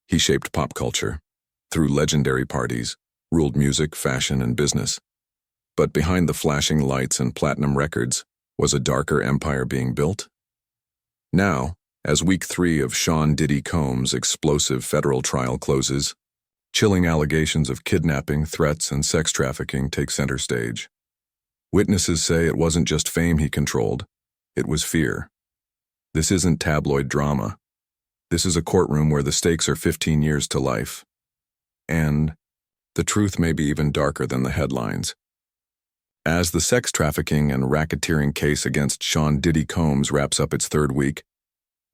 He shaped pop culture. Through legendary parties, ruled music, fashion, and business. But behind the flashing lights and platinum records was a darker empire being built. Now, as week 3 of Sean Diddy Combs' explosive federal trial closes, chilling allegations of kidnapping, threats, and sex trafficking take center stage. Witnesses say it wasn't just fame he controlled, it was fear. This isn't tabloid drama. This is a courtroom where the stakes are 15 years to life. And the truth may be even darker than the headlines. As the sex trafficking and racketeering case against Sean Diddy Combs wraps up its 3rd week,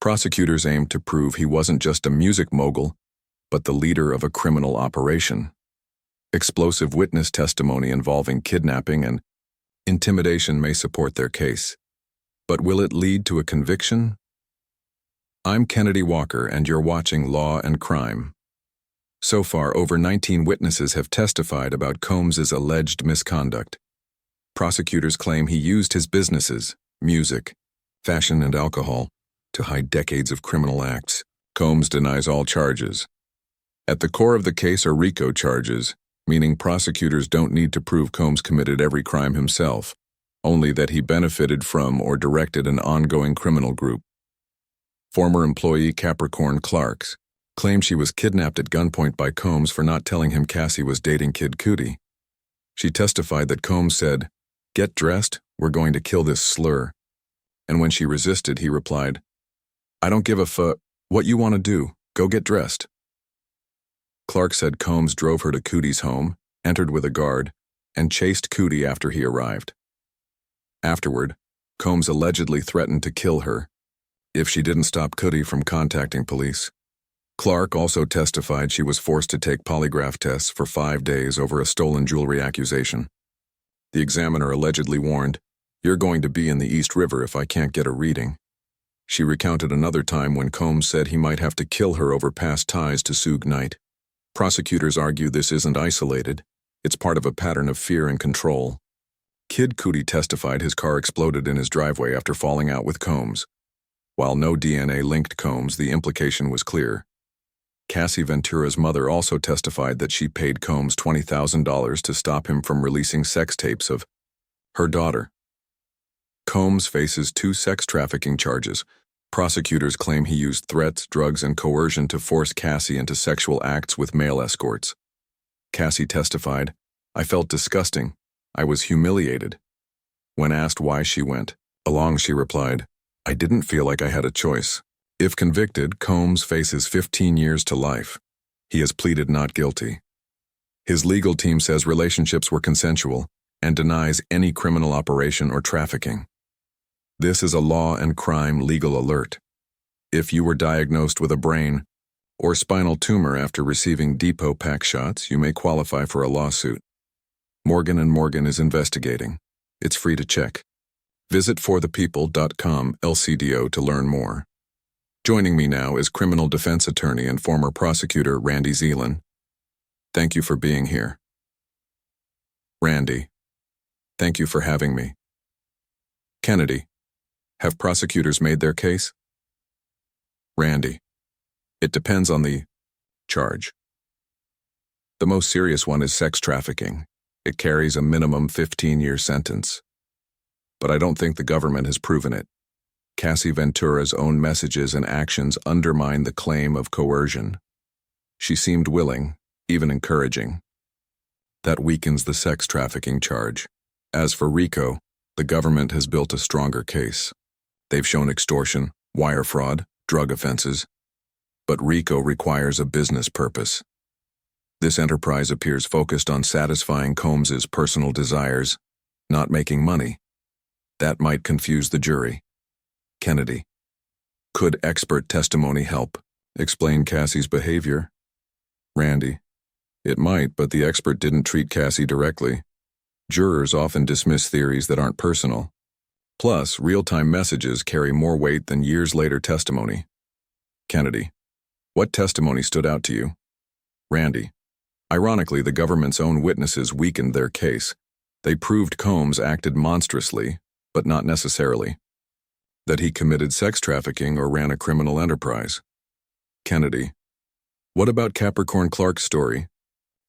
prosecutors aim to prove he wasn't just a music mogul, but the leader of a criminal operation. Explosive witness testimony involving kidnapping and intimidation may support their case. But will it lead to a conviction? I'm Kennedi Walker, and you're watching Law and Crime. So far, over 19 witnesses have testified about Combs' alleged misconduct. Prosecutors claim he used his businesses, music, fashion, and alcohol, to hide decades of criminal acts. Combs denies all charges. At the core of the case are RICO charges, meaning prosecutors don't need to prove Combs committed every crime himself, only that he benefited from or directed an ongoing criminal group. Former employee Capricorn Clarks claimed she was kidnapped at gunpoint by Combs for not telling him Cassie was dating Kid Cudi. She testified that Combs said, "Get dressed, we're going to kill this slur." And when she resisted, he replied, "I don't give a fuck what you want to do, go get dressed." Clark said Combs drove her to Cudi's home, entered with a guard, and chased Cudi after he arrived. Afterward, Combs allegedly threatened to kill her if she didn't stop Cudi from contacting police. Clark also testified she was forced to take polygraph tests for 5 days over a stolen jewelry accusation. The examiner allegedly warned, "You're going to be in the East River if I can't get a reading." She recounted another time when Combs said he might have to kill her over past ties to Suge Knight. Prosecutors argue this isn't isolated. It's part of a pattern of fear and control. Kid Cudi testified his car exploded in his driveway after falling out with Combs. While no DNA linked Combs, the implication was clear. Cassie Ventura's mother also testified that she paid Combs $20,000 to stop him from releasing sex tapes of her daughter. Combs faces 2 sex trafficking charges. Prosecutors claim he used threats, drugs, and coercion to force Cassie into sexual acts with male escorts. Cassie testified, "I felt disgusting. I was humiliated." When asked why she went along, she replied, "I didn't feel like I had a choice." If convicted, Combs faces 15 years to life. He has pleaded not guilty. His legal team says relationships were consensual and denies any criminal operation or trafficking. This is a Law and Crime legal alert. If you were diagnosed with a brain or spinal tumor after receiving depot pack shots, you may qualify for a lawsuit. Morgan & Morgan is investigating. It's free to check. Visit forthepeople.com LCDO to learn more. Joining me now is criminal defense attorney and former prosecutor Randy Zeelan. Thank you for being here. Randy, thank you for having me. Kennedi, have prosecutors made their case? Randy, it depends on the charge. The most serious one is sex trafficking. It carries a minimum 15-year sentence. But I don't think the government has proven it. Cassie Ventura's own messages and actions undermine the claim of coercion. She seemed willing, even encouraging. That weakens the sex trafficking charge. As for RICO, the government has built a stronger case. They've shown extortion, wire fraud, drug offenses. But RICO requires a business purpose. This enterprise appears focused on satisfying Combs' personal desires, not making money. That might confuse the jury. Kennedi, could expert testimony help explain Cassie's behavior? Randy, it might, but the expert didn't treat Cassie directly. Jurors often dismiss theories that aren't personal. Plus, real-time messages carry more weight than years-later testimony. Kennedi, what testimony stood out to you? Randy, ironically, the government's own witnesses weakened their case. They proved Combs acted monstrously, but not necessarily. That he committed sex trafficking or ran a criminal enterprise. Kennedi, What about Capricorn Clark's story?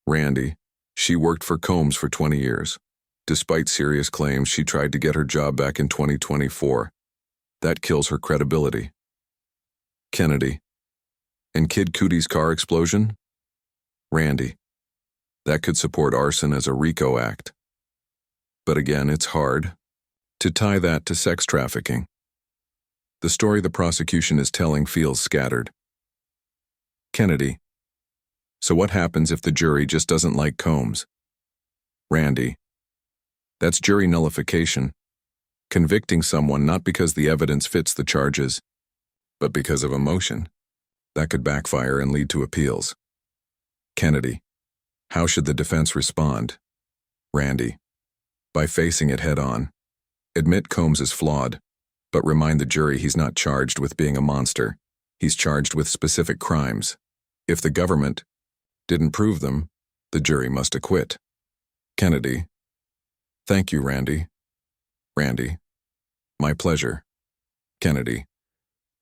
Randy. She worked for Combs for 20 years. Despite serious claims, she tried to get her job back in 2024. That kills her credibility. Kennedy. And Kid Cootie's car explosion? Randy. That could support arson as a RICO act. But again, it's hard to tie that to sex trafficking. The story the prosecution is telling feels scattered. Kennedy. So what happens if the jury just doesn't like Combs? Randy. That's jury nullification. Convicting someone not because the evidence fits the charges, but because of emotion. That could backfire and lead to appeals. Kennedy. How should the defense respond? Randy. By facing it head-on. Admit Combs is flawed, but remind the jury he's not charged with being a monster. He's charged with specific crimes. If the government didn't prove them, the jury must acquit. Kennedy. Thank you, Randy. Randy. My pleasure. Kennedy.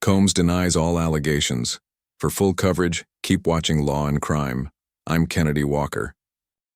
Combs denies all allegations. For full coverage, keep watching Law and Crime. I'm Kennedy Walker.